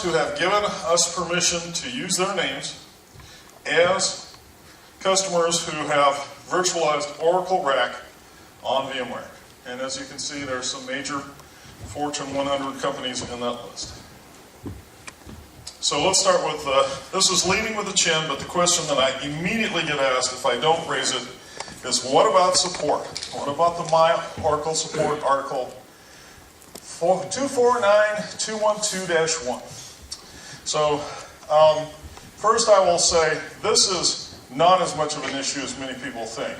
who have given us permission to use their names as customers who have virtualized Oracle Rac on VMware. And as you can see, there are some major Fortune 100 companies in that list. So let's start with, this is leading with the chin, but the question that I immediately get asked if I don't raise it is, what about support? What about the My Oracle Support article 249212-1? So first I will say this is not as much of an issue as many people think.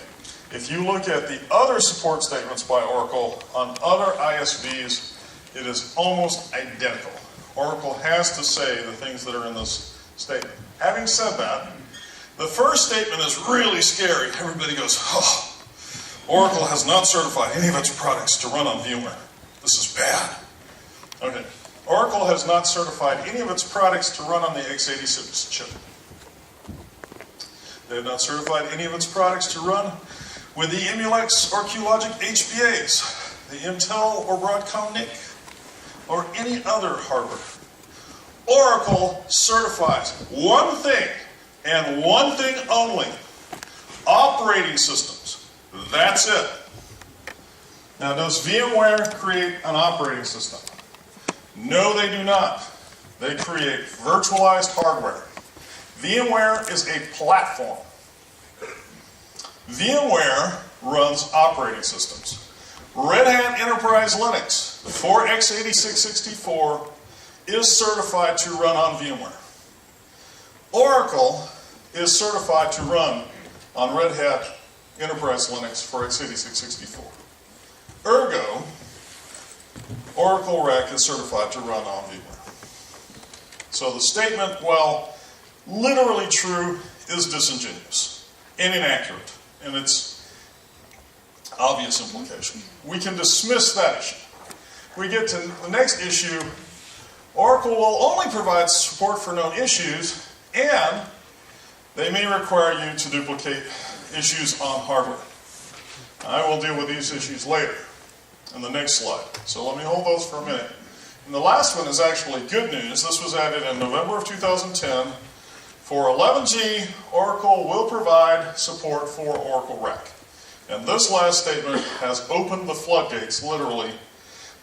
If you look at the other support statements by Oracle on other ISVs, it is almost identical. Oracle has to say the things that are in this statement. Having said that, the first statement is really scary. Everybody goes, oh, Oracle has not certified any of its products to run on VMware. This is bad. Okay. Oracle has not certified any of its products to run on the x86 chip. They have not certified any of its products to run with the Emulex or QLogic HBAs, the Intel or Broadcom NIC, or any other hardware. Oracle certifies one thing, and one thing only: operating systems. That's it. Now, does VMware create an operating system? No, they do not. They create virtualized hardware. VMware is a platform. VMware runs operating systems. Red Hat Enterprise Linux for x86-64 is certified to run on VMware. Oracle is certified to run on Red Hat Enterprise Linux for x86-64. Ergo, Oracle Rac is certified to run on VMware. So the statement, while literally true, is disingenuous and inaccurate in its obvious implication. We can dismiss that issue. We get to the next issue. Oracle will only provide support for known issues, and they may require you to duplicate issues on hardware. I will deal with these issues later in the next slide. So let me hold those for a minute. And the last one is actually good news. This was added in November of 2010. For 11G, Oracle will provide support for Oracle Rac. And this last statement has opened the floodgates, literally,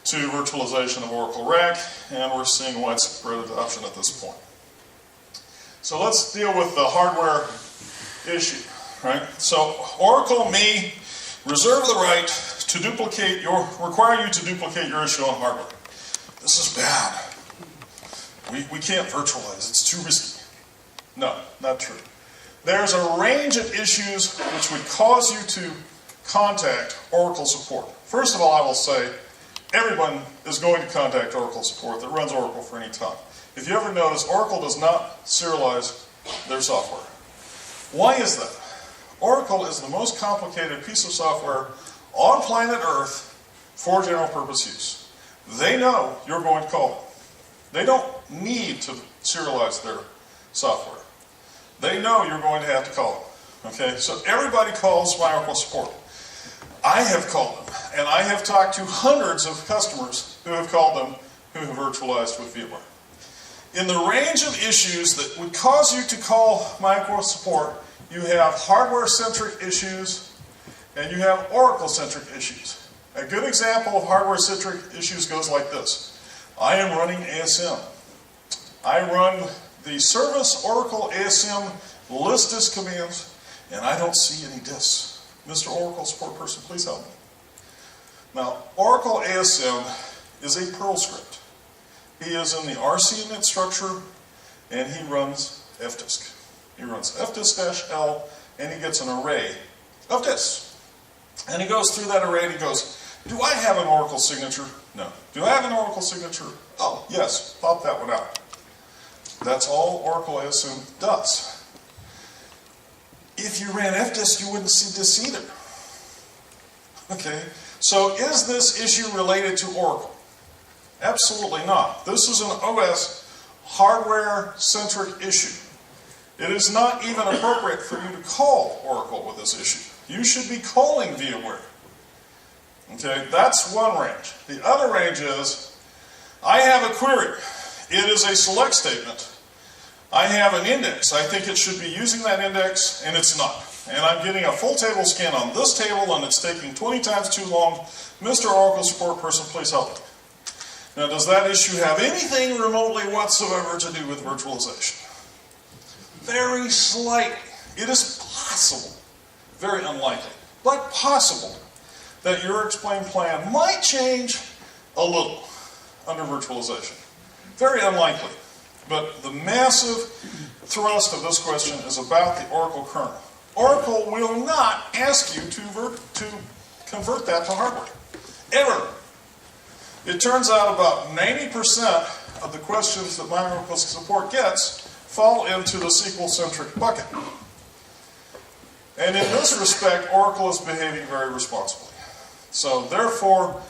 to virtualization of Oracle Rac, and we're seeing widespread adoption at this point. So let's deal with the hardware issue, right? So Oracle may reserve the right to require you to duplicate your issue on hardware. This is bad. We can't virtualize, it's too risky. No, not true. There's a range of issues which would cause you to contact Oracle support. First of all, I will say, everyone is going to contact Oracle support that runs Oracle for any time. If you ever notice, Oracle does not serialize their software. Why is that? Oracle is the most complicated piece of software on planet Earth for general purpose use. They know you're going to call them. They don't need to serialize their software. They know you're going to have to call them. Okay, so everybody calls My Oracle support. I have called them, and I have talked to hundreds of customers who have called them who have virtualized with VMware. In the range of issues that would cause you to call My Oracle support, you have hardware-centric issues and you have Oracle-centric issues. A good example of hardware-centric issues goes like this. I am running ASM. I run the service Oracle ASM list disk commands, and I don't see any disks. Mr. Oracle support person, please help me. Now, Oracle ASM is a Perl script. He is in the RCinit structure, and he runs fdisk. He runs fdisk-l, and he gets an array of disks. And he goes through that array, and he goes, do I have an Oracle signature? No. Do I have an Oracle signature? Oh, yes. Pop that one out. That's all Oracle ASM does. If you ran fdisk, you wouldn't see this either. Okay, so is this issue related to Oracle? Absolutely not. This is an OS hardware-centric issue. It is not even appropriate for you to call Oracle with this issue. You should be calling VMware. Okay, that's one range. The other range is, I have a query. it is a select statement. I have an index. I think it should be using that index, and it's not. And I'm getting a full table scan on this table, and it's taking 20 times too long. Mr. Oracle support person, please help me. Now, does that issue have anything remotely whatsoever to do with virtualization? Very slightly. It is possible, very unlikely, but possible, that your explained plan might change a little under virtualization. Very unlikely. But the massive thrust of this question is about the Oracle kernel. Oracle will not ask you to convert that to hardware. Ever. It turns out about 90% of the questions that my Oracle support gets fall into the SQL-centric bucket. And in this respect, Oracle is behaving very responsibly. So therefore,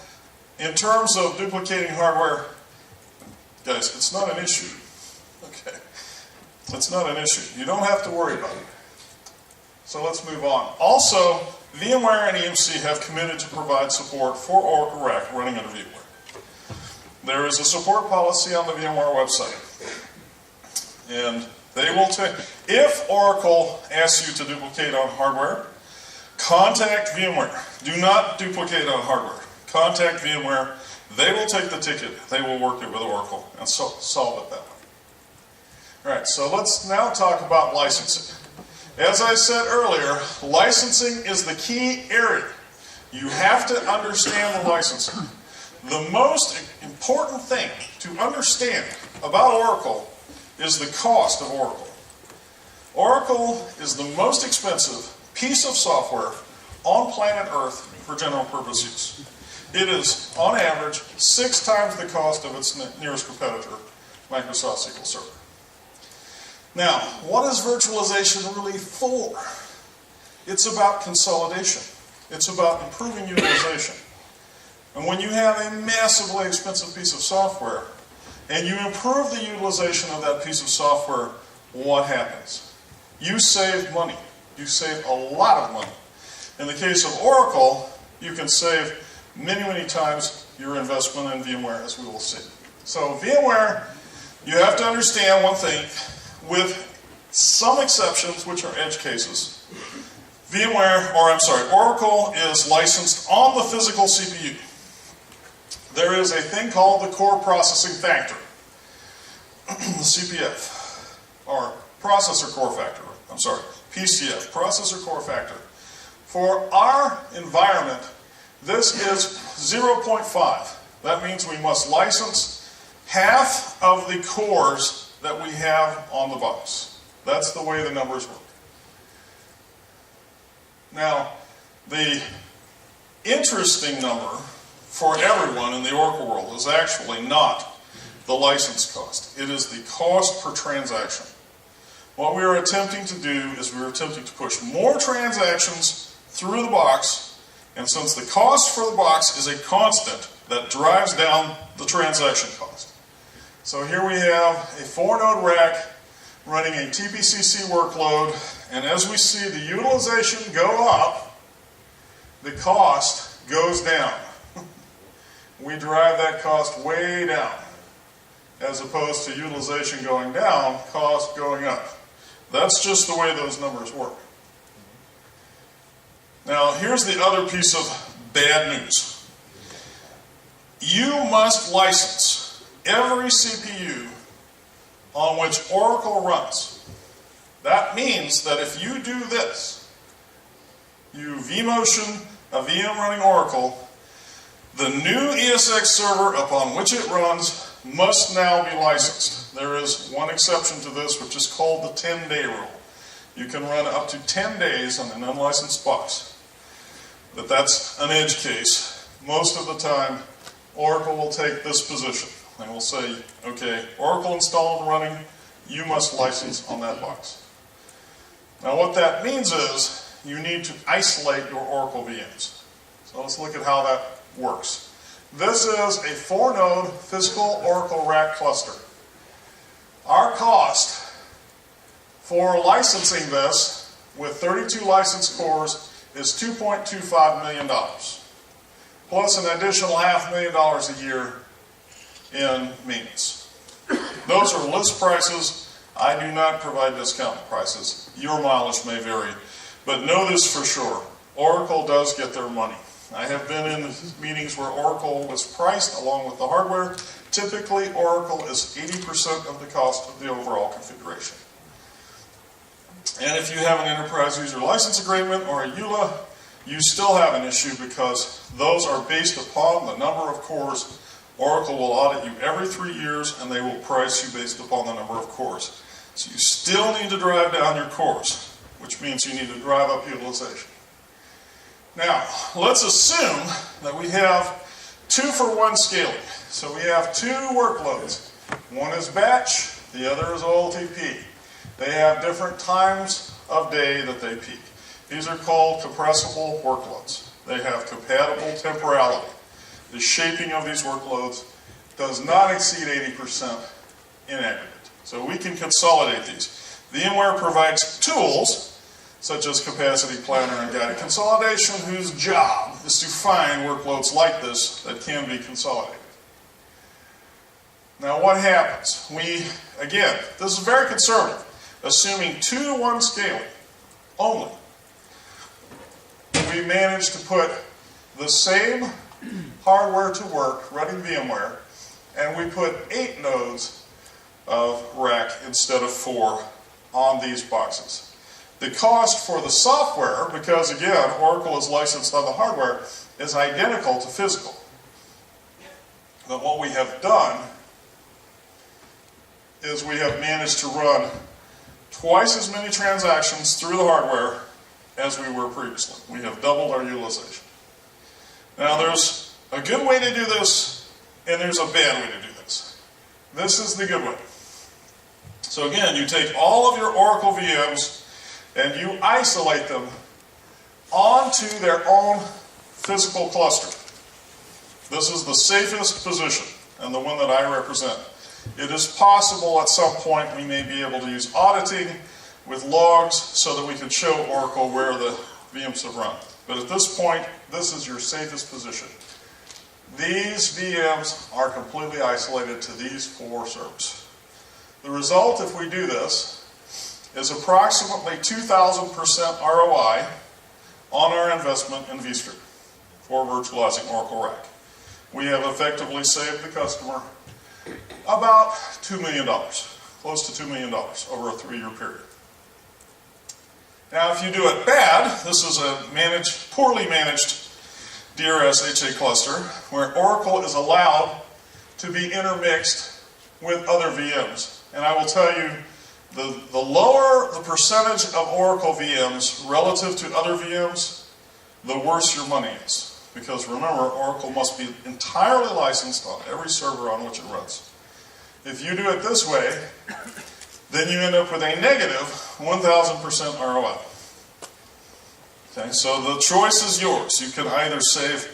in terms of duplicating hardware, guys, it's not an issue. Okay? It's not an issue. You don't have to worry about it. So let's move on. Also, VMware and EMC have committed to provide support for Oracle Rac running under VMware. There is a support policy on the VMware website. And they will take, if Oracle asks you to duplicate on hardware, contact VMware. Do not duplicate on hardware. Contact VMware. They will take the ticket. They will work it with Oracle and solve it that way. All right, so let's now talk about licensing. As I said earlier, licensing is the key area. You have to understand the licensing. The most important thing to understand about Oracle is the cost of Oracle. Oracle is the most expensive piece of software on planet Earth for general purpose use. It is, on average, 6 times the cost of its nearest competitor, Microsoft SQL Server. Now, what is virtualization really for? It's about consolidation. It's about improving utilization. And when you have a massively expensive piece of software, and you improve the utilization of that piece of software, what happens? You save money. You save a lot of money. In the case of Oracle, you can save many, many times your investment in VMware, as we will see. So VMware, you have to understand one thing, with some exceptions, which are edge cases, Oracle is licensed on the physical CPU. There is a thing called the core processing factor, the CPF, or processor core factor, PCF, processor core factor. For our environment, this is 0.5. That means we must license half of the cores that we have on the box. That's the way the numbers work. Now, the interesting number for everyone in the Oracle world is actually not the license cost. It is the cost per transaction. What we are attempting to do is we're attempting to push more transactions through the box, and since the cost for the box is a constant, that drives down the transaction cost. So here we have a 4-node rack running a TPCC workload, and as we see the utilization go up, the cost goes down. We drive that cost way down, as opposed to utilization going down, cost going up. That's just the way those numbers work. Now, here's the other piece of bad news. You must license every CPU on which Oracle runs. That means that if you do this, you vMotion a VM running Oracle, the new ESX server upon which it runs must now be licensed. There is one exception to this, which is called the 10-day rule. You can run up to 10 days on an unlicensed box. But that's an edge case. Most of the time, Oracle will take this position. They will say, okay, Oracle installed and running, you must license on that box. Now what that means is, you need to isolate your Oracle VMs. So let's look at how that works. This is a 4-node physical Oracle Rac cluster. Our cost for licensing this with 32 licensed cores is $2.25 million, plus an additional $500,000 a year in maintenance. Those are list prices. I do not provide discount prices. Your mileage may vary. But know this for sure. Oracle does get their money. I have been in meetings where Oracle was priced along with the hardware. Typically, Oracle is 80% of the cost of the overall configuration. And if you have an enterprise user license agreement or a EULA, you still have an issue because those are based upon the number of cores. Oracle will audit you every 3 years and they will price you based upon the number of cores. So you still need to drive down your cores, which means you need to drive up utilization. Now, let's assume that we have 2-for-1 scaling. So we have 2 workloads. One is batch, the other is OLTP. They have different times of day that they peak. These are called compressible workloads. They have compatible temporality. The shaping of these workloads does not exceed 80% in aggregate. So we can consolidate these. VMware provides tools such as Capacity Planner and Guided Consolidation, whose job is to find workloads like this that can be consolidated. Now what happens? Again, this is very conservative, assuming 2-to-1 scaling only. We managed to put the same hardware to work running VMware, and we put 8 nodes of Rac instead of 4 on these boxes. The cost for the software, because again, Oracle is licensed on the hardware, is identical to physical. But what we have done is we have managed to run twice as many transactions through the hardware as we were previously. We have doubled our utilization. Now there's a good way to do this, and there's a bad way to do this. This is the good way. So again, you take all of your Oracle VMs and you isolate them onto their own physical cluster. This is the safest position, and the one that I represent. It is possible at some point we may be able to use auditing with logs so that we can show Oracle where the VMs have run. But at this point, this is your safest position. These VMs are completely isolated to these 4 servers. The result, if we do this, is approximately 2,000% ROI on our investment in vSphere for virtualizing Oracle Rac. We have effectively saved the customer about $2 million, close to $2 million over a 3-year period. Now, if you do it bad, this is a poorly managed DRS HA cluster where Oracle is allowed to be intermixed with other VMs. And I will tell you, the lower the percentage of Oracle VMs relative to other VMs, the worse your money is. Because remember, Oracle must be entirely licensed on every server on which it runs. If you do it this way, then you end up with a negative 1,000% ROI. Okay, so the choice is yours. You can either save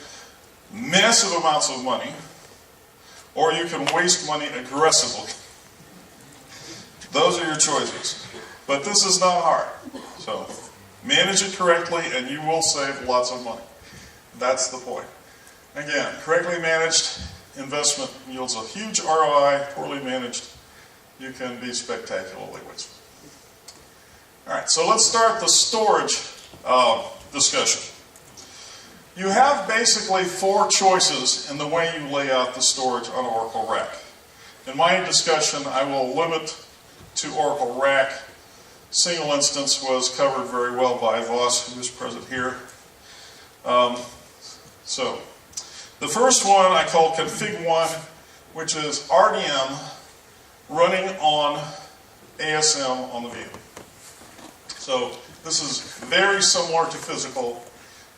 massive amounts of money, or you can waste money aggressively. Those are your choices. But this is not hard. So manage it correctly and you will save lots of money. That's the point. Again, correctly managed investment yields a huge ROI. Poorly managed, you can be spectacularly wasteful. All right, so let's start the storage discussion. You have basically 4 choices in the way you lay out the storage on Oracle Rac. In my discussion, I will limit to Oracle Rac. Single instance was covered very well by Voss, who is present here. So, the first one I call Config 1, which is RDM running on ASM on the VM. So, this is very similar to physical.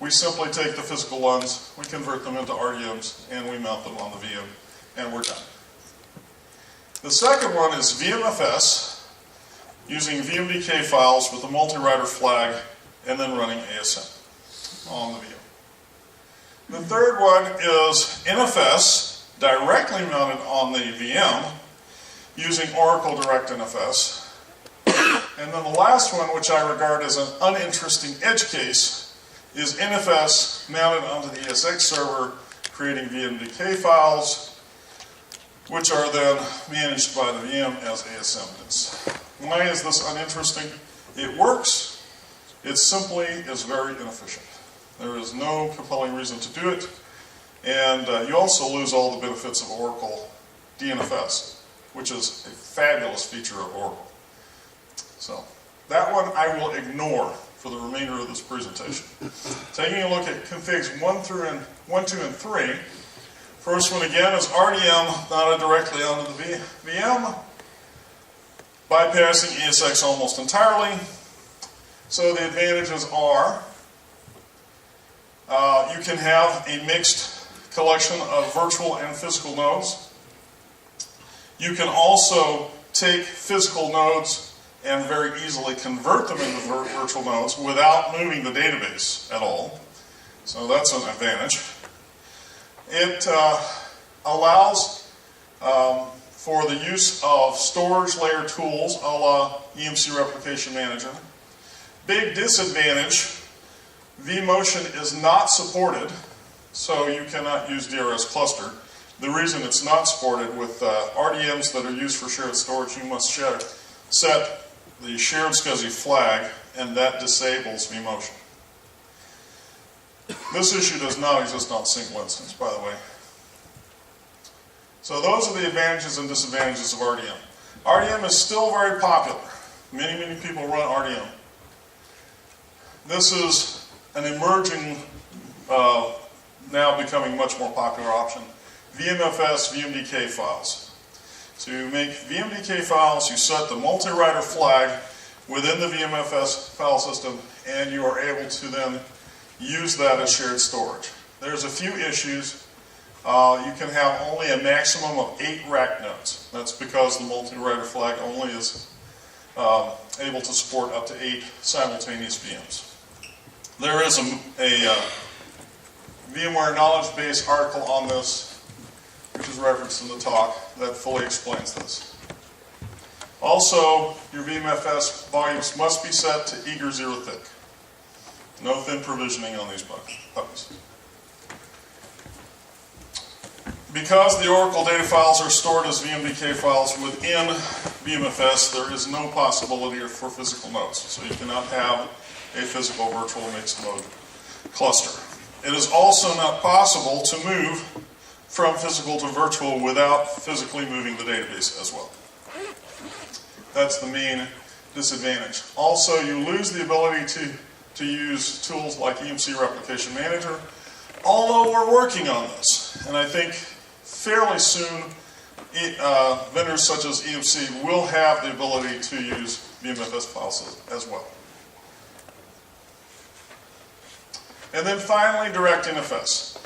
We simply take the physical ones, we convert them into RDMs, and we mount them on the VM, and we're done. The second one is VMFS, using VMDK files with a multi-writer flag, and then running ASM on the VM. The third one is NFS, directly mounted on the VM, using Oracle Direct NFS. And then the last one, which I regard as an uninteresting edge case, is NFS mounted onto the ESX server, creating VMDK files, which are then managed by the VM as ASM disks. Why is this uninteresting? It works. It simply is very inefficient. There is no compelling reason to do it. And you also lose all the benefits of Oracle DNFS, which is a fabulous feature of Oracle. So that one I will ignore for the remainder of this presentation. Taking a look at configs 1, 2, and 3. First one again is RDM mounted directly onto the VM, bypassing ESX almost entirely. So the advantages are you can have a mixed collection of virtual and physical nodes. You can also take physical nodes and very easily convert them into virtual nodes without moving the database at all. So that's an advantage. It allows for the use of storage layer tools a la EMC Replication Manager. Big disadvantage, vMotion is not supported, so you cannot use DRS cluster. The reason it's not supported with RDMs that are used for shared storage, you must set the shared SCSI flag, and that disables vMotion. This issue does not exist on single instance, by the way. So those are the advantages and disadvantages of RDM. RDM is still very popular. Many, many people run RDM. This is an emerging, now becoming much more popular option, VMFS VMDK files. To make VMDK files, you set the multi-writer flag within the VMFS file system, and you are able to then use that as shared storage. There's a few issues. You can have only a maximum of 8 rack nodes. That's because the multi-writer flag only is able to support up to 8 simultaneous VMs. There is a VMware knowledge base article on this, which is referenced in the talk, that fully explains this. Also, your VMFS volumes must be set to eager 0 thick. No thin provisioning on these puppies. Because the Oracle data files are stored as VMDK files within VMFS, there is no possibility for physical nodes. So you cannot have a physical virtual mixed mode cluster. It is also not possible to move from physical to virtual without physically moving the database as well. That's the main disadvantage. Also, you lose the ability to use tools like EMC Replication Manager, although we're working on this. And I think fairly soon vendors such as EMC will have the ability to use VMFS files as well. And then finally, DirectNFS.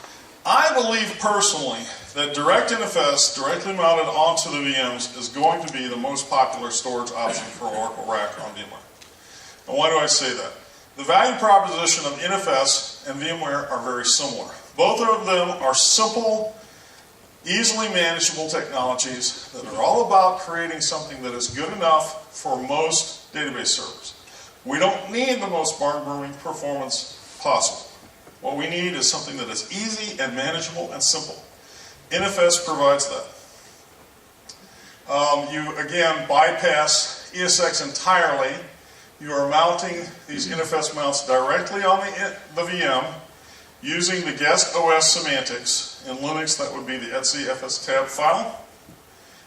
I believe personally that DirectNFS, directly mounted onto the VMs, is going to be the most popular storage option for Oracle Rac on VMware. And why do I say that? The value proposition of NFS and VMware are very similar. Both of them are simple, easily manageable technologies that are all about creating something that is good enough for most database servers. We don't need the most barn-burning performance possible. What we need is something that is easy and manageable and simple. NFS provides that. You, again, bypass ESX entirely. You are mounting these NFS mounts directly on the VM using the guest OS semantics. In Linux, that would be the etc fstab file.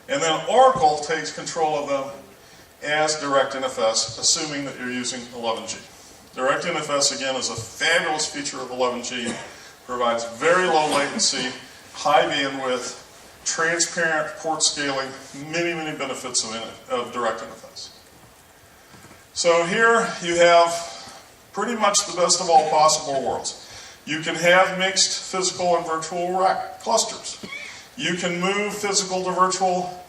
And then Oracle takes control of them as DirectNFS, assuming that you're using 11G. DirectNFS, again, is a fabulous feature of 11G. Provides very low latency, high bandwidth, transparent port scaling, many, many benefits of DirectNFS. So here you have pretty much the best of all possible worlds. You can have mixed physical and virtual rack clusters. You can move physical to virtual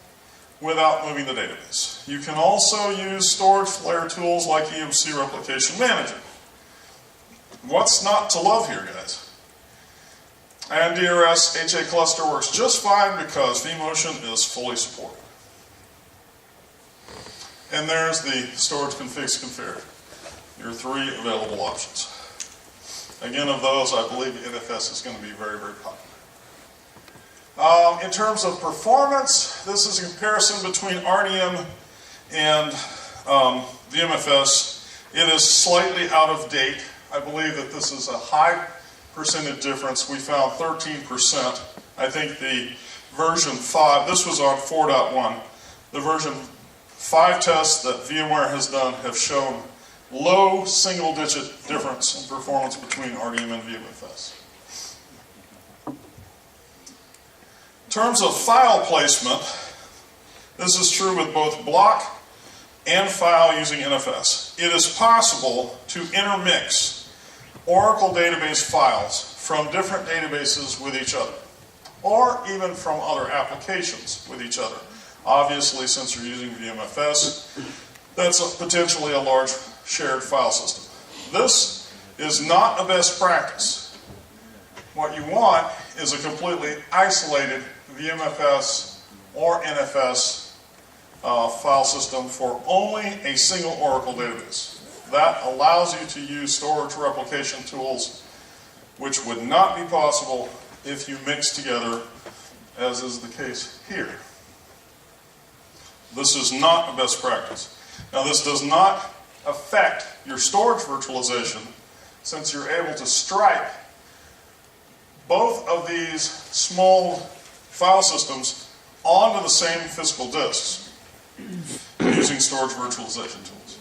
without moving the database. You can also use storage layer tools like EMC Replication Manager. What's not to love here, guys? And DRS HA cluster works just fine because vMotion is fully supported. And there's the storage configs configured. Your 3 available options. Again, of those, I believe NFS is going to be very, very popular. In terms of performance, this is a comparison between RDM and VMFS. It is slightly out of date. I believe that this is a high percentage difference. We found 13%. I think the version 5, this was on 4.1. The version 5 tests that VMware has done have shown low single-digit difference in performance between RDM and VMFS. In terms of file placement, this is true with both block and file using NFS. It is possible to intermix Oracle database files from different databases with each other, or even from other applications with each other. Obviously, since you're using VMFS, that's potentially a large shared file system. This is not a best practice. What you want is a completely isolated VMFS or NFS file system for only a single Oracle database. That allows you to use storage replication tools, which would not be possible if you mix together, as is the case here. This is not a best practice. Now, this does not affect your storage virtualization, since you're able to stripe both of these small file systems onto the same physical disks using storage virtualization tools.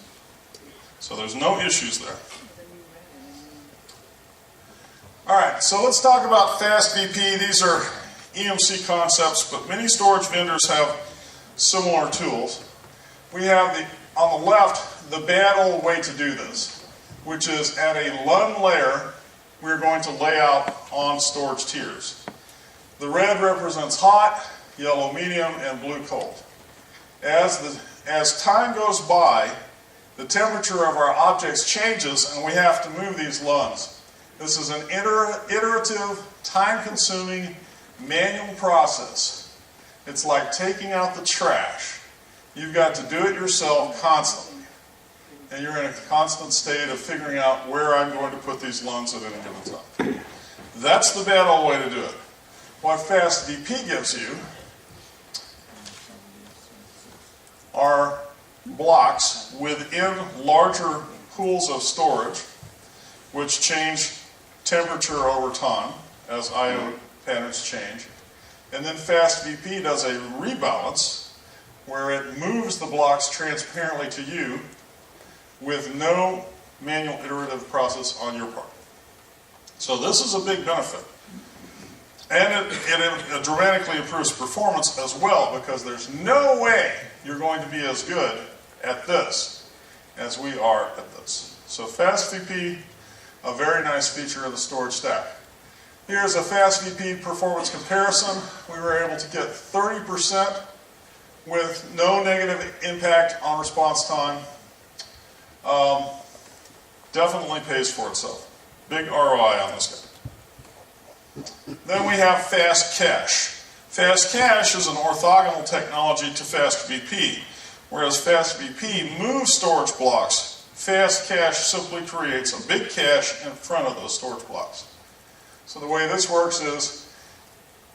So there's no issues there. All right, so let's talk about FastVP. These are EMC concepts, but many storage vendors have similar tools. We have, on the left, the bad old way to do this, which is at a LUN layer, we're going to lay out on storage tiers. The red represents hot, yellow medium, and blue cold. As time goes by, the temperature of our objects changes, and we have to move these LUNs. This is an iterative, time-consuming, manual process. It's like taking out the trash. You've got to do it yourself constantly. And you're in a constant state of figuring out where I'm going to put these LUNs at any given time. That's the bad old way to do it. What FastVP gives you are blocks within larger pools of storage, which change temperature over time as I/O patterns change. And then FastVP does a rebalance where it moves the blocks transparently to you with no manual iterative process on your part. So this is a big benefit. And it dramatically improves performance as well, because there's no way you're going to be as good at this as we are at this. So FastVP, a very nice feature of the storage stack. Here's a FastVP performance comparison. We were able to get 30% with no negative impact on response time. Definitely pays for itself. Big ROI on this guy. Then we have Fast Cache. Fast Cache is an orthogonal technology to FastVP. Whereas FastVP moves storage blocks, Fast Cache simply creates a big cache in front of those storage blocks. So the way this works is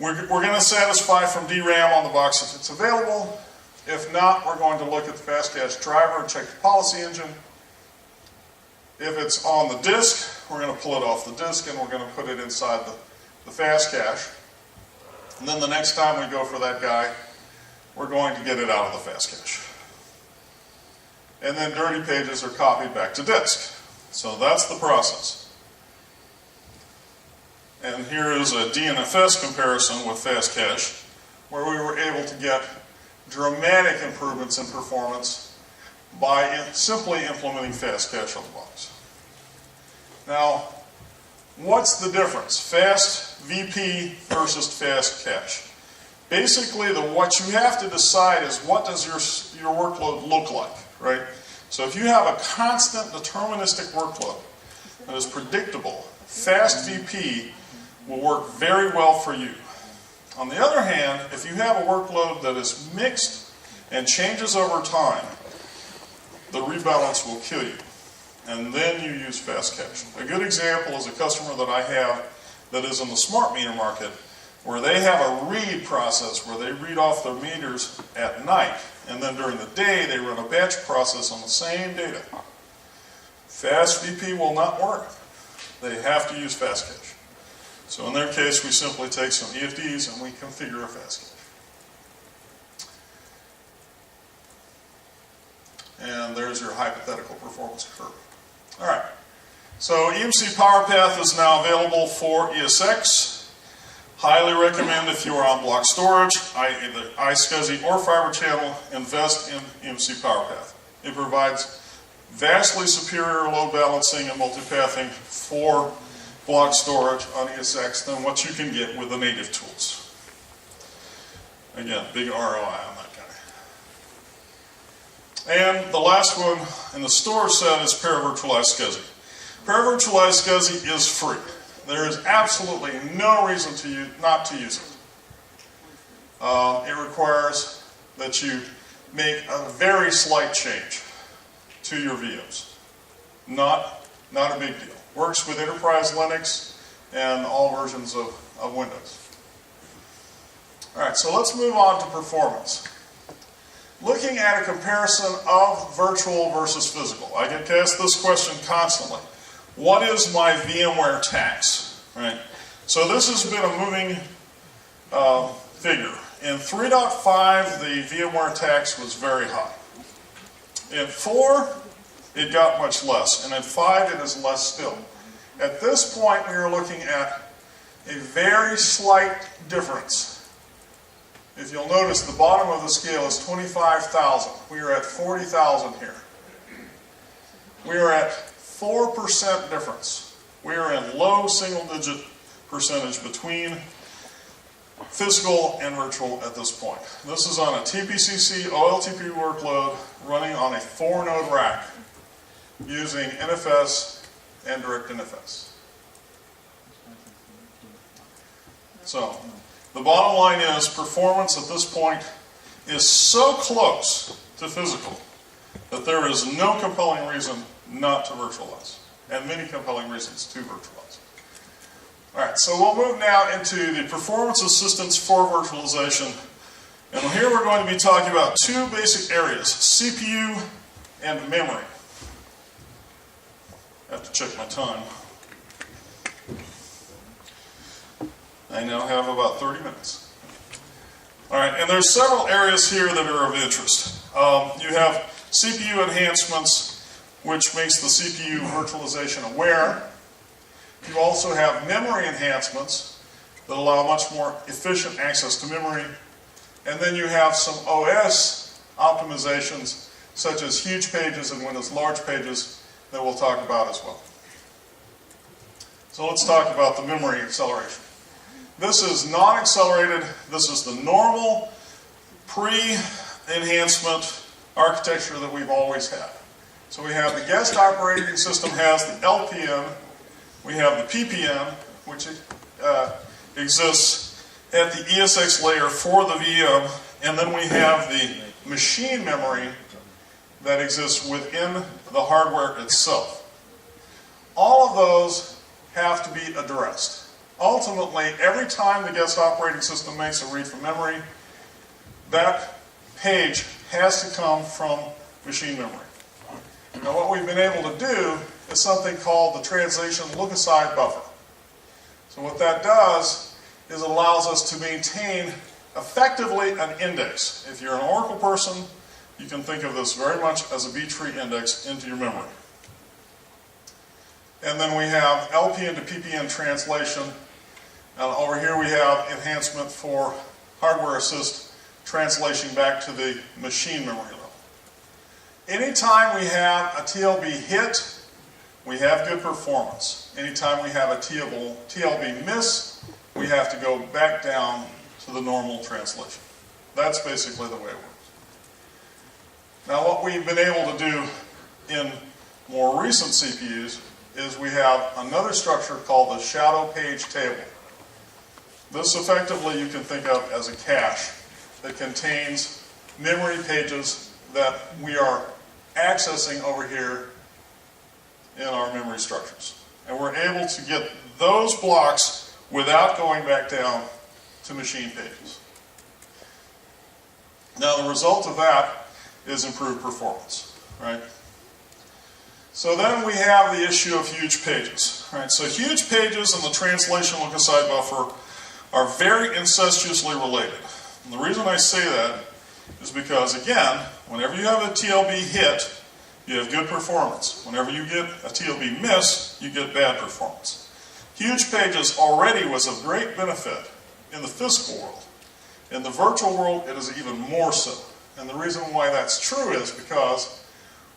we're going to satisfy from DRAM on the box if it's available. If not, we're going to look at the Fast Cache driver and check the policy engine. If it's on the disk, we're going to pull it off the disk and we're going to put it inside the Fast Cache. And then the next time we go for that guy, we're going to get it out of the Fast Cache. And then dirty pages are copied back to disk. So that's the process. And here is a DNFS comparison with Fast Cache, where we were able to get dramatic improvements in performance by simply implementing Fast Cache on the box. Now, what's the difference? FastVP versus Fast Cache. Basically, what you have to decide is, what does your workload look like, right? So if you have a constant deterministic workload that is predictable, FastVP will work very well for you. On the other hand, if you have a workload that is mixed and changes over time, the rebalance will kill you. And then you use Fast Cache. A good example is a customer that I have that is in the smart meter market, where they have a read process where they read off their meters at night, and then during the day they run a batch process on the same data. FastVP will not work. They have to use fastcache. So in their case, we simply take some EFDs and we configure a fastcache. And there's your hypothetical performance curve. All right. So EMC PowerPath is now available for ESX. Highly recommend if you are on block storage, either iSCSI or Fiber Channel, invest in EMC PowerPath. It provides vastly superior load balancing and multipathing for block storage on ESX than what you can get with the native tools. Again, big ROI on that guy. And the last one in the storage set is Paravirtualized SCSI. Paravirtualized SCSI is free. There is absolutely no reason not to use it. It requires that you make a very slight change to your VMs. Not a big deal. Works with Enterprise Linux and all versions of Windows. All right, so let's move on to performance. Looking at a comparison of virtual versus physical. I get asked this question constantly. What is my VMware tax? Right? So this has been a moving figure. In 3.5, the VMware tax was very high. In 4, it got much less. And in 5, it is less still. At this point, we are looking at a very slight difference. If you'll notice, the bottom of the scale is 25,000. We are at 40,000 here. We are at 4% difference. We are in low single-digit percentage between physical and virtual at this point. This is on a TPCC OLTP workload running on a 4-node rack using NFS and direct NFS. So, the bottom line is performance at this point is so close to physical that there is no compelling reason not to virtualize, and many compelling reasons to virtualize. All right, so we'll move now into the performance assistance for virtualization. And here we're going to be talking about two basic areas, CPU and memory. I have to check my time. I now have about 30 minutes. All right, and there's several areas here that are of interest. You have CPU enhancements, which makes the CPU virtualization aware. You also have memory enhancements that allow much more efficient access to memory. And then you have some OS optimizations, such as huge pages and Windows large pages, that we'll talk about as well. So let's talk about the memory acceleration. This is non-accelerated. This is the normal pre-enhancement architecture that we've always had. So we have the guest operating system has the LPM. We have the PPM, which exists at the ESX layer for the VM. And then we have the machine memory that exists within the hardware itself. All of those have to be addressed. Ultimately, every time the guest operating system makes a read from memory, that page has to come from machine memory. Now, what we've been able to do is something called the translation Lookaside buffer. So what that does is it allows us to maintain effectively an index. If you're an Oracle person, you can think of this very much as a B-tree index into your memory. And then we have LPN to PPN translation. And over here we have enhancement for hardware assist translation back to the machine memory level. Anytime we have a TLB hit, we have good performance. Anytime we have a TLB miss, we have to go back down to the normal translation. That's basically the way it works. Now what we've been able to do in more recent CPUs is we have another structure called the shadow page table. This effectively you can think of as a cache that contains memory pages that we are accessing over here in our memory structures. And we're able to get those blocks without going back down to machine pages. Now the result of that is improved performance, right? So then we have the issue of huge pages, right? So huge pages and the translation Lookaside buffer are very incestuously related. And the reason I say that is because, again, whenever you have a TLB hit, you have good performance. Whenever you get a TLB miss, you get bad performance. Huge pages already was of great benefit in the physical world. In the virtual world, it is even more so. And the reason why that's true is because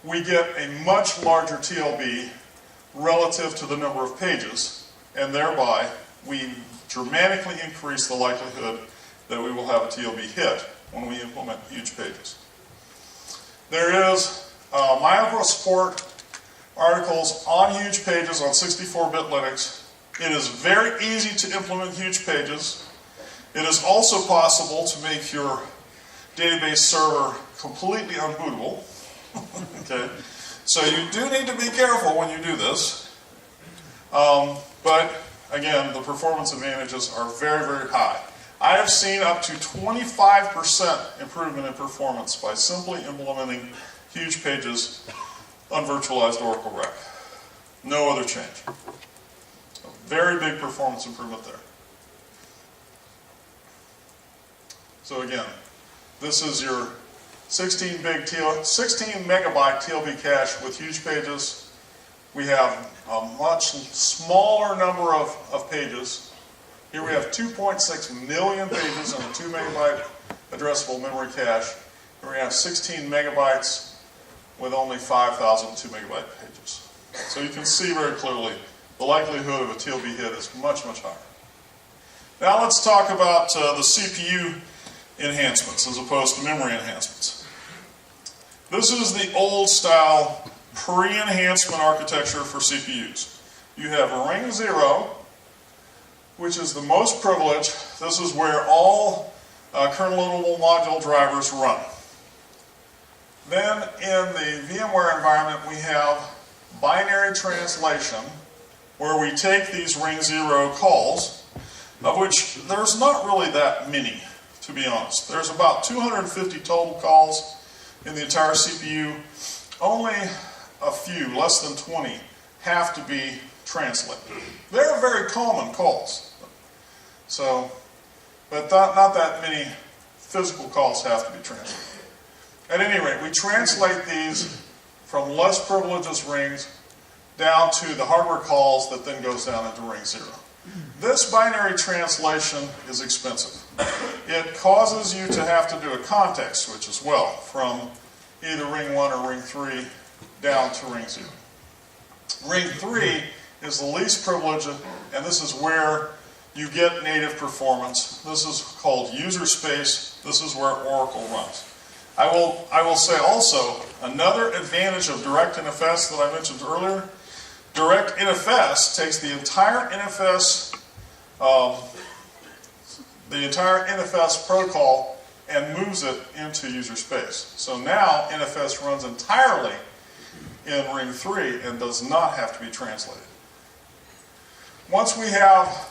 we get a much larger TLB relative to the number of pages, and thereby we dramatically increase the likelihood that we will have a TLB hit when we implement huge pages. There is micro support articles on huge pages on 64-bit Linux. It is very easy to implement huge pages. It is also possible to make your database server completely unbootable. Okay, so you do need to be careful when you do this. But again, the performance advantages are very, very high. I have seen up to 25% improvement in performance by simply implementing huge pages on virtualized Oracle Rac. No other change. A very big performance improvement there. So again, this is your 16 megabyte TLB cache with huge pages. We have a much smaller number of pages. Here we have 2.6 million pages in a 2 megabyte addressable memory cache. Here we have 16 megabytes with only 5,000 2 megabyte pages. So you can see very clearly the likelihood of a TLB hit is much, much higher. Now let's talk about the CPU enhancements as opposed to memory enhancements. This is the old style pre-enhancement architecture for CPUs. You have ring 0, which is the most privileged. This is where all kernel loadable module drivers run. Then in the VMware environment we have binary translation, where we take these ring 0 calls, of which there's not really that many, to be honest. There's about 250 total calls in the entire CPU. Only a few, less than 20, have to be translated. They're very common calls. So, but not that many physical calls have to be translated. At any rate, we translate these from less privileged rings down to the hardware calls that then goes down into ring 0. This binary translation is expensive. It causes you to have to do a context switch as well, from either ring 1 or ring 3 down to ring 0. Ring 3 is the least privileged, and this is where you get native performance. This is called user space. This is where Oracle runs. I will say also, another advantage of direct NFS that I mentioned earlier, direct NFS takes the entire NFS protocol and moves it into user space. So now NFS runs entirely in ring 3 and does not have to be translated. Once we have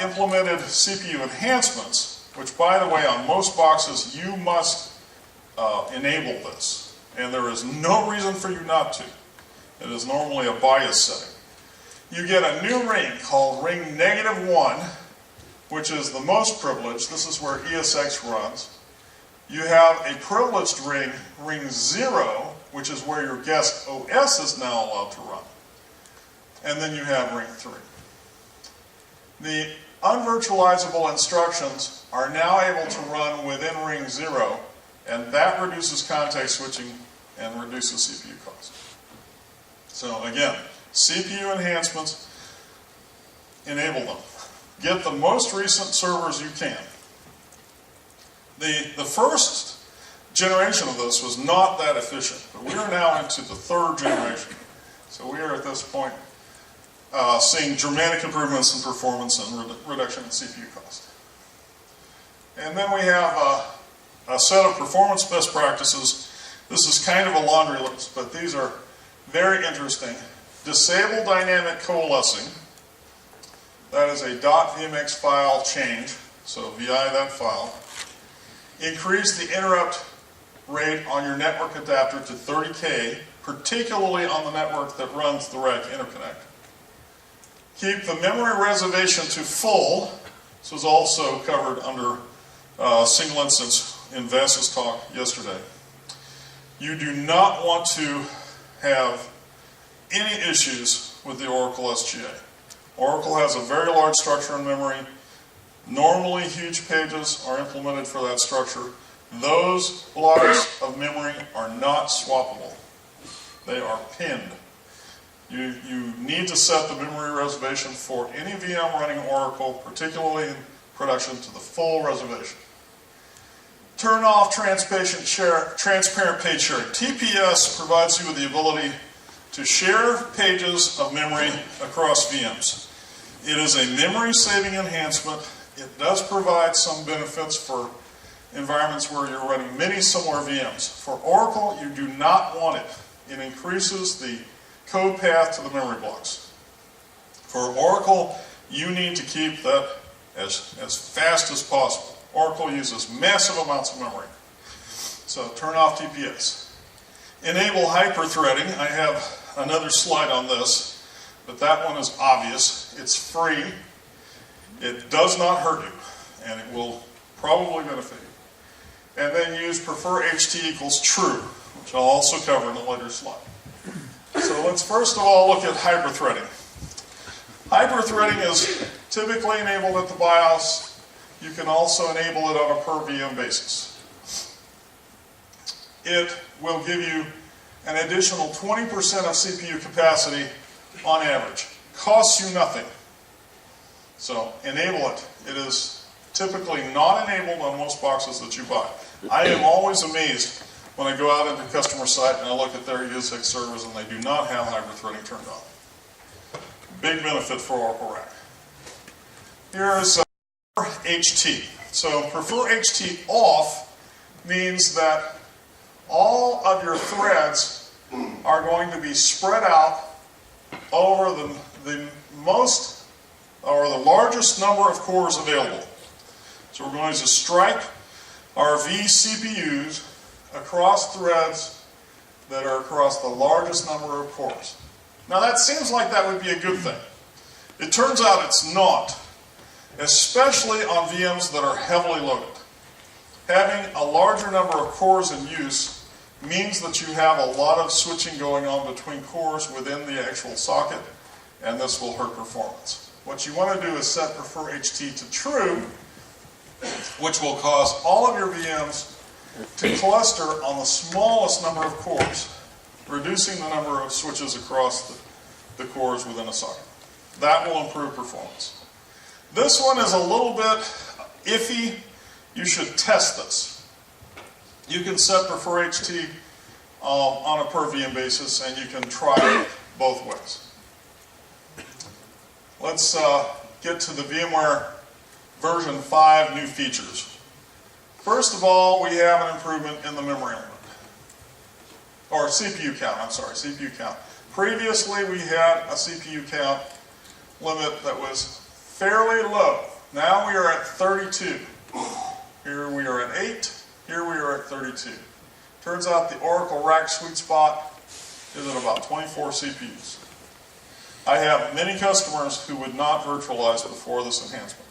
implemented CPU enhancements, which by the way on most boxes you must enable this, and there is no reason for you not to. It is normally a bias setting. You get a new ring called ring -1, which is the most privileged. This is where ESX runs. You have a privileged ring, ring 0, which is where your guest OS is now allowed to run. And then you have ring 3. The unvirtualizable instructions are now able to run within ring 0, and that reduces context switching and reduces CPU cost. So again, CPU enhancements, enable them. Get the most recent servers you can. The first generation of this was not that efficient, but we are now into the 3rd generation. So we are at this point seeing dramatic improvements in performance and reduction in CPU cost. And then we have a set of performance best practices. This is kind of a laundry list, but these are very interesting. Disable dynamic coalescing. That is a .vmx file change. so VI that file. Increase the interrupt rate on your network adapter to 30K, particularly on the network that runs the rack interconnect. Keep the memory reservation to full. This was also covered under single instance in Vass's talk yesterday. You do not want to have any issues with the Oracle SGA. Oracle has a very large structure in memory. Normally, huge pages are implemented for that structure. Those blocks of memory are not swappable. They are pinned. You need to set the memory reservation for any VM running Oracle, particularly in production, to the full reservation. Turn off transparent page sharing. TPS provides you with the ability to share pages of memory across VMs. It is a memory-saving enhancement. It does provide some benefits for environments where you're running many similar VMs. For Oracle, you do not want it. It increases the code path to the memory blocks. For Oracle, you need to keep that as fast as possible. Oracle uses massive amounts of memory. So turn off TPS. Enable hyperthreading. I have another slide on this, but that one is obvious. It's free. It does not hurt you, and it will probably benefit you. And then use prefer HT equals true, which I'll also cover in a later slide. So let's first of all look at hyperthreading. Hyperthreading is typically enabled at the BIOS. You can also enable it on a per VM basis. It will give you an additional 20% of CPU capacity on average. Costs you nothing. So enable it. It is typically not enabled on most boxes that you buy. I am always amazed when I go out into a customer site and I look at their USX servers and they do not have hyperthreading turned on. Big benefit for Oracle Rac. Here's HT. So prefer HT off means that all of your threads are going to be spread out over the most or the largest number of cores available. So we're going to stripe our vCPUs across threads that are across the largest number of cores. Now that seems like that would be a good thing. It turns out it's not, especially on VMs that are heavily loaded. Having a larger number of cores in use means that you have a lot of switching going on between cores within the actual socket, and this will hurt performance. What you want to do is set prefer HT to true, which will cause all of your VMs to cluster on the smallest number of cores, reducing the number of switches across the cores within a socket. That will improve performance. This one is a little bit iffy. You should test this. You can set prefer HT on a per VM basis, and you can try it both ways. Let's get to the VMware version 5 new features. First of all, we have an improvement in the memory limit. Or CPU count, I'm sorry, CPU count. Previously, we had a CPU count limit that was fairly low. Now we are at 32. Here we are at 8. Here we are at 32. Turns out the Oracle Rac sweet spot is at about 24 CPUs. I have many customers who would not virtualize before this enhancement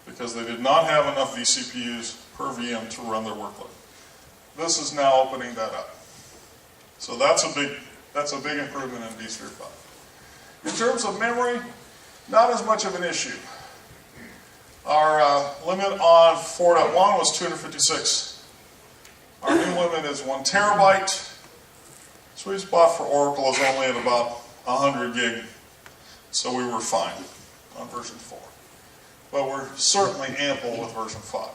because they did not have enough vCPUs per VM to run their workload. This is now opening that up. So that's a big improvement in vSphere 5. In terms of memory, not as much of an issue. Our limit on 4.1 was 256. Our new limit is 1 terabyte. Sweet spot for Oracle is only at about 100 gig, so we were fine on version 4. But we're certainly ample with version 5.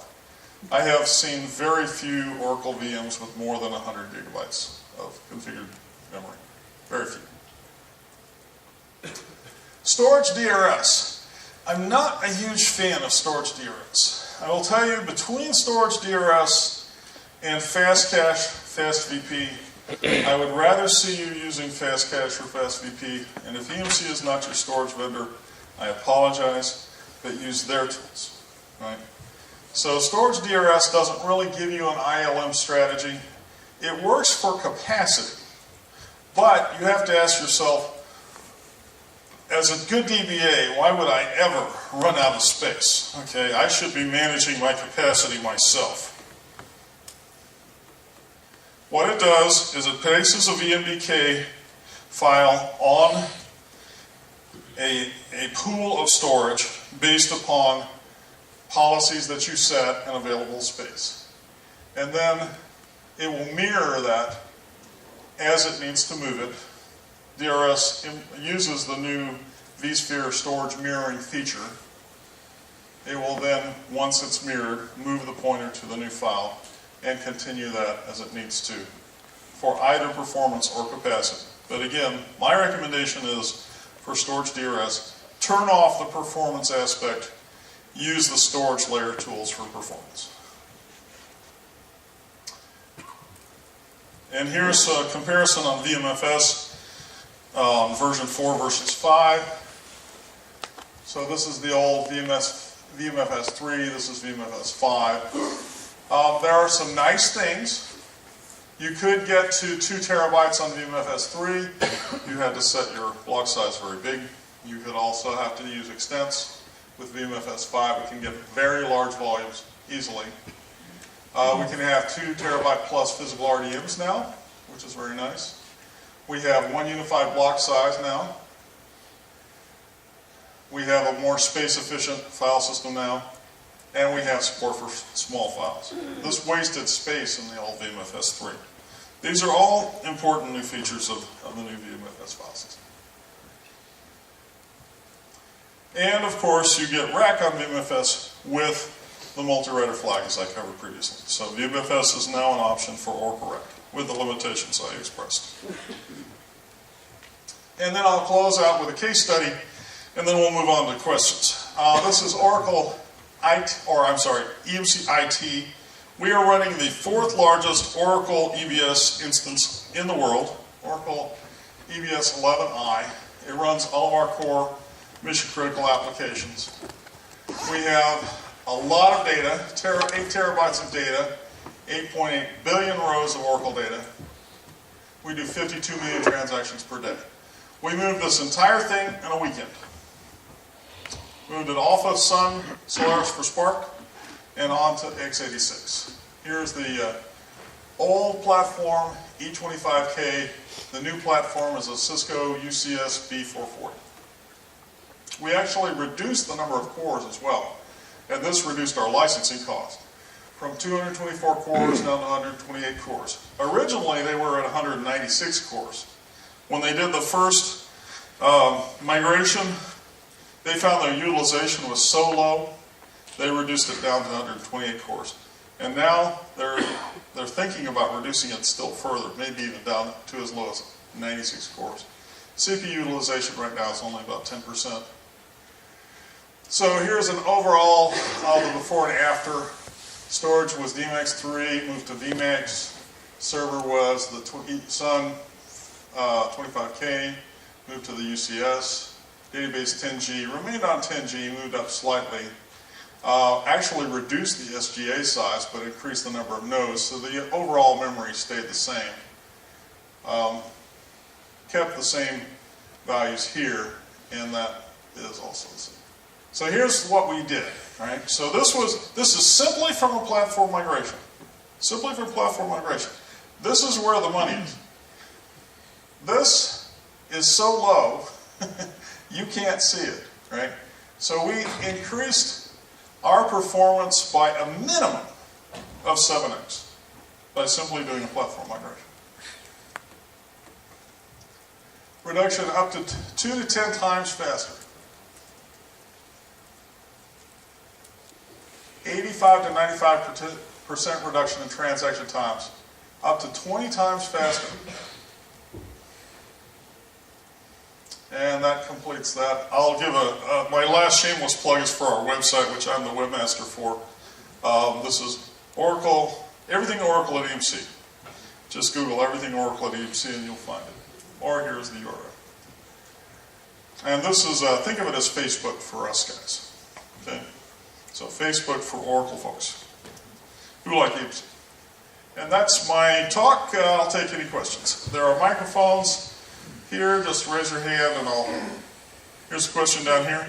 I have seen very few Oracle VMs with more than 100 gigabytes of configured memory. Very few. Storage DRS. I'm not a huge fan of storage DRS. I will tell you, between storage DRS and fast cache, fast VP, I would rather see you using fast cache or fast VP. And if EMC is not your storage vendor, I apologize, but use their tools. Right? So storage DRS doesn't really give you an ILM strategy. It works for capacity, but you have to ask yourself, as a good DBA, why would I ever run out of space? Okay, I should be managing my capacity myself. What it does is it places a VMDK file on a pool of storage based upon policies that you set and available space. And then it will mirror that as it needs to move it. DRS uses the new vSphere storage mirroring feature. It will then, once it's mirrored, move the pointer to the new file and continue that as it needs to for either performance or capacity. But again, my recommendation is for storage DRS, turn off the performance aspect, use the storage layer tools for performance. And here's a comparison on VMFS. Version 4 versus 5. So this is the old VMFS 3, this is VMFS 5. There are some nice things. You could get to 2 terabytes on VMFS 3. You had to set your block size very big. You could also have to use extents. With VMFS 5, we can get very large volumes easily. We can have 2 terabyte plus physical RDMs now, which is very nice. We have 1 unified block size now. We have a more space-efficient file system now. And we have support for small files. This wasted space in the old VMFS 3. These are all important new features of the new VMFS file system. And of course, you get Rac on VMFS with the multi-writer flag, as I covered previously. So VMFS is now an option for Oracle Rac, with the limitations I expressed. And then I'll close out with a case study, and then we'll move on to questions. This is EMC IT. We are running the 4th largest Oracle EBS instance in the world, Oracle EBS 11i. It runs all of our core mission-critical applications. We have a lot of data, 8 terabytes of data, 8.8 billion rows of Oracle data. We do 52 million transactions per day. We moved this entire thing in a weekend. Moved it off of Sun, Solaris for Spark, and onto x86. Here's the old platform, E25K. The new platform is a Cisco UCS B440. We actually reduced the number of cores as well, and this reduced our licensing cost from 224 cores down to 128 cores. Originally, they were at 196 cores. When they did the first migration, they found their utilization was so low, they reduced it down to 128 cores. And now they're thinking about reducing it still further, maybe even down to as low as 96 cores. CPU utilization right now is only about 10%. So here's an overall of the before and after. Storage was DMAX 3, moved to Vmax. Server was the Sun 25K, moved to the UCS. Database 10G, remained on 10G, moved up slightly. Actually reduced the SGA size, but increased the number of nodes, so the overall memory stayed the same. Kept the same values here, and that is also the same. So here's what we did, right? So this is simply from a platform migration. Simply from platform migration. This is where the money is. This is so low, you can't see it, right? So we increased our performance by a minimum of 7x by simply doing a platform migration. Reduction up to 2 to 10 times faster. 85 to 95% reduction in transaction times. Up to 20 times faster. And that completes that. I'll give my last shameless plug is for our website, which I'm the webmaster for. This is Oracle, everything Oracle at EMC. Just Google everything Oracle at EMC and you'll find it. Or here's the URL. And this is, think of it as Facebook for us guys. Okay? So Facebook for Oracle folks who like EBC. And that's my talk. I'll take any questions. There are microphones here. Just raise your hand and here's a question down here.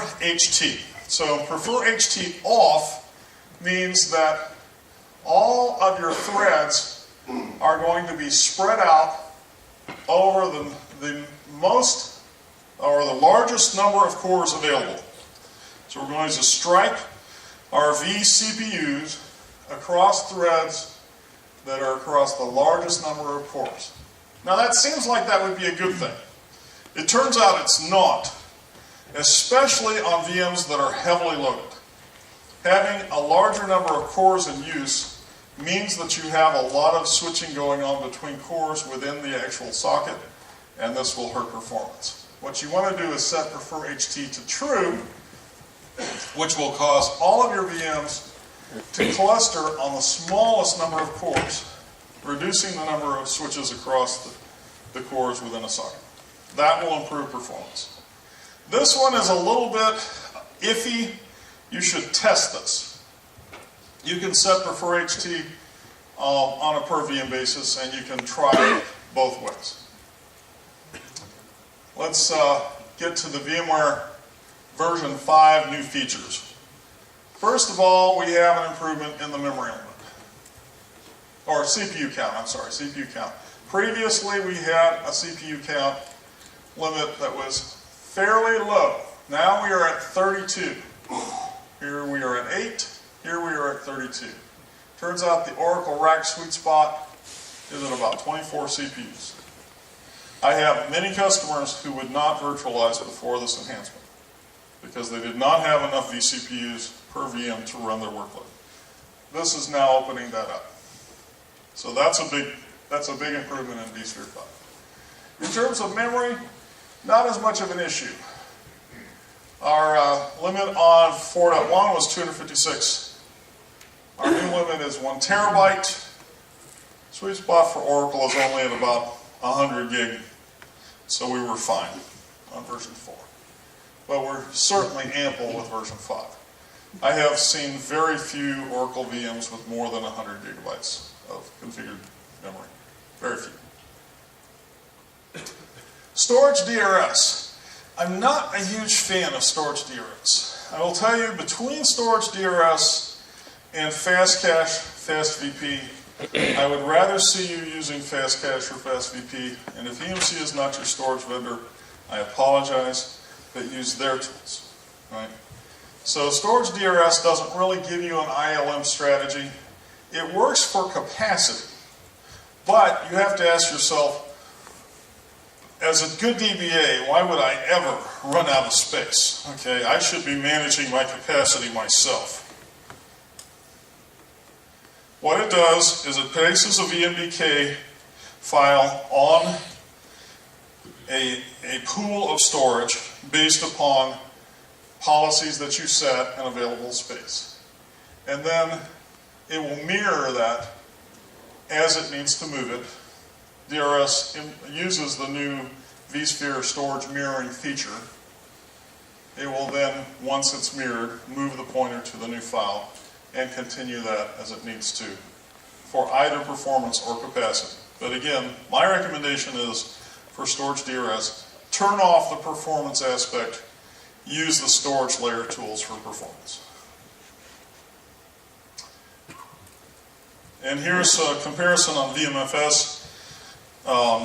HT. So prefer HT off means that all of your threads are going to be spread out over the most or the largest number of cores available. So we're going to strike our vCPUs across threads that are across the largest number of cores. Now that seems like that would be a good thing. It turns out it's not, especially on VMs that are heavily loaded. Having a larger number of cores in use means that you have a lot of switching going on between cores within the actual socket, and this will hurt performance. What you want to do is set prefer HT to true, which will cause all of your VMs to cluster on the smallest number of cores, reducing the number of switches across the cores within a socket. That will improve performance. This one is a little bit iffy. You should test this. You can set prefer HT on a per VM basis, and you can try it both ways. Let's get to the VMware version 5 new features. First of all, we have an improvement in the memory limit. Or CPU count, I'm sorry, CPU count. Previously, we had a CPU count limit that was fairly low. Now we are at 32. Here we are at 8. Here we are at 32. Turns out the Oracle Rac sweet spot is at about 24 CPUs. I have many customers who would not virtualize before this enhancement because they did not have enough vCPUs per VM to run their workload. This is now opening that up. So that's a big improvement in vSphere 5. In terms of memory, not as much of an issue. Our limit on 4.1 was 256. Our new limit is 1 terabyte. Sweet spot for Oracle is only at about 100 gig, so we were fine on version 4. But we're certainly ample with version 5. I have seen very few Oracle VMs with more than 100 gigabytes of configured memory. Very few. Storage DRS. I'm not a huge fan of storage DRS. I will tell you, between storage DRS and fast cache, fast VP, I would rather see you using fast cache or fast VP. And if EMC is not your storage vendor, I apologize, but use their tools. Right? So storage DRS doesn't really give you an ILM strategy. It works for capacity, but you have to ask yourself, as a good DBA, why would I ever run out of space? Okay, I should be managing my capacity myself. What it does is it places a VMDK file on a pool of storage based upon policies that you set and available space. And then it will mirror that as it needs to move it. DRS uses the new vSphere storage mirroring feature. It will then, once it's mirrored, move the pointer to the new file and continue that as it needs to for either performance or capacity. But again, my recommendation is for storage DRS, turn off the performance aspect, use the storage layer tools for performance. And here's a comparison on VMFS.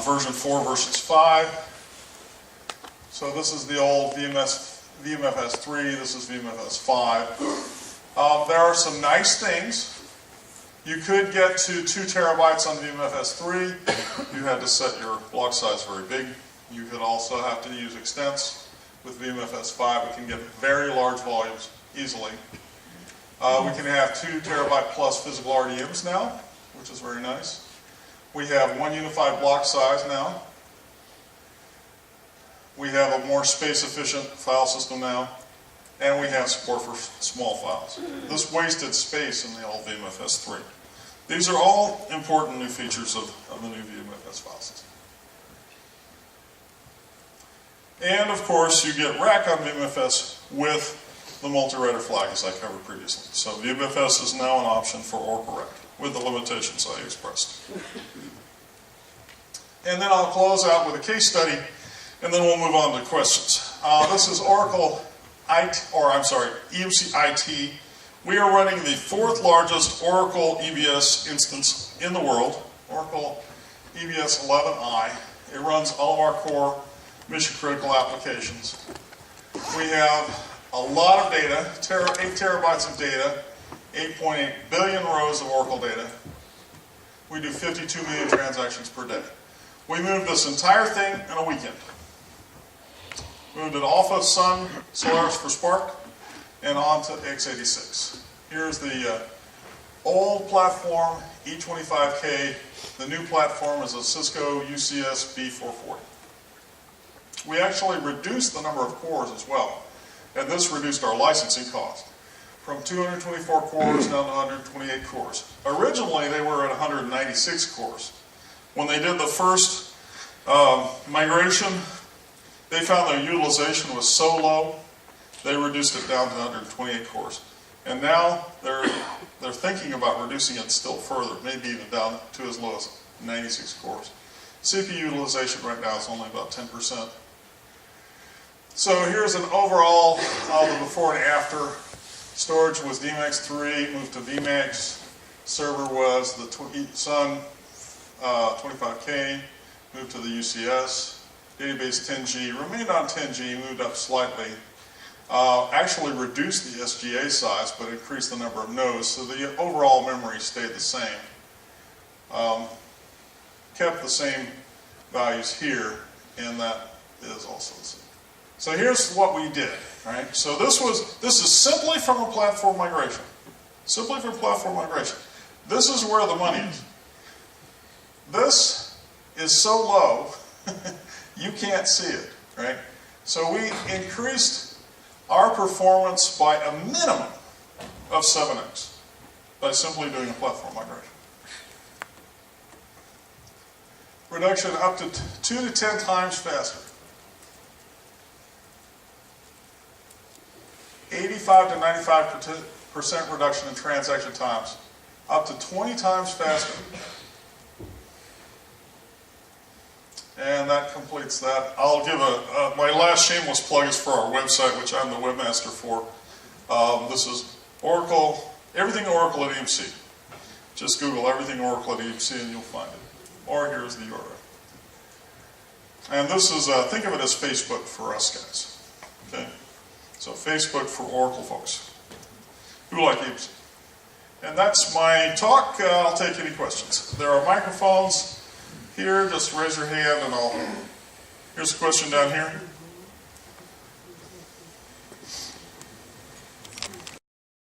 Version 4 versus 5. So this is the old VMFS 3, this is VMFS 5. There are some nice things. You could get to 2 terabytes on VMFS 3. You had to set your block size very big. You could also have to use extents. With VMFS 5, we can get very large volumes easily. We can have 2 terabyte plus physical RDMs now, which is very nice. We have 1 unified block size now. We have a more space-efficient file system now. And we have support for small files. This wasted space in the old VMFS 3. These are all important new features of the new VMFS file system. And of course, you get Rac on VMFS with the multi-writer flag, as I covered previously. So VMFS is now an option for Oracle Rac, with the limitations I expressed. And then I'll close out with a case study, and then we'll move on to questions. This is Oracle EMC IT. We are running the 4th largest Oracle EBS instance in the world, Oracle EBS 11i. It runs all of our core mission critical applications. We have a lot of data, 8 terabytes of data, 8.8 billion rows of Oracle data. We do 52 million transactions per day. We moved this entire thing in a weekend. Moved it off of Sun Solaris for Spark and onto x86. Here's the old platform, E25K. The new platform is a Cisco UCS B440. We actually reduced the number of cores as well, and this reduced our licensing cost from 224 cores down to 128 cores. Originally, they were at 196 cores. When they did the first migration, they found their utilization was so low, they reduced it down to 128 cores. And now they're thinking about reducing it still further, maybe even down to as low as 96 cores. CPU utilization right now is only about 10%. So here's an overall of the before and after. Storage was DMAX 3, moved to Vmax. Server was the Sun 25K, moved to the UCS. Database 10G, remained on 10G, moved up slightly. Actually reduced the SGA size, but increased the number of nodes, so the overall memory stayed the same. Kept the same values here, and that is also the same. So here's what we did, right? So this is simply from a platform migration. Simply from platform migration. This is where the money is. This is so low, you can't see it, right? So we increased our performance by a minimum of 7x by simply doing a platform migration. Reduction up to 2 to 10 times faster. 85 to 95% reduction in transaction times. Up to 20 times faster. And that completes that. I'll give my last shameless plug is for our website, which I'm the webmaster for. This is Oracle, everything Oracle at EMC. Just Google everything Oracle at EMC and you'll find it. Or here's the URL. And this is, think of it as Facebook for us guys. Okay? So Facebook for Oracle folks who like EMC. And that's my talk. I'll take any questions. There are microphones here. Just raise your hand and here's a question down here.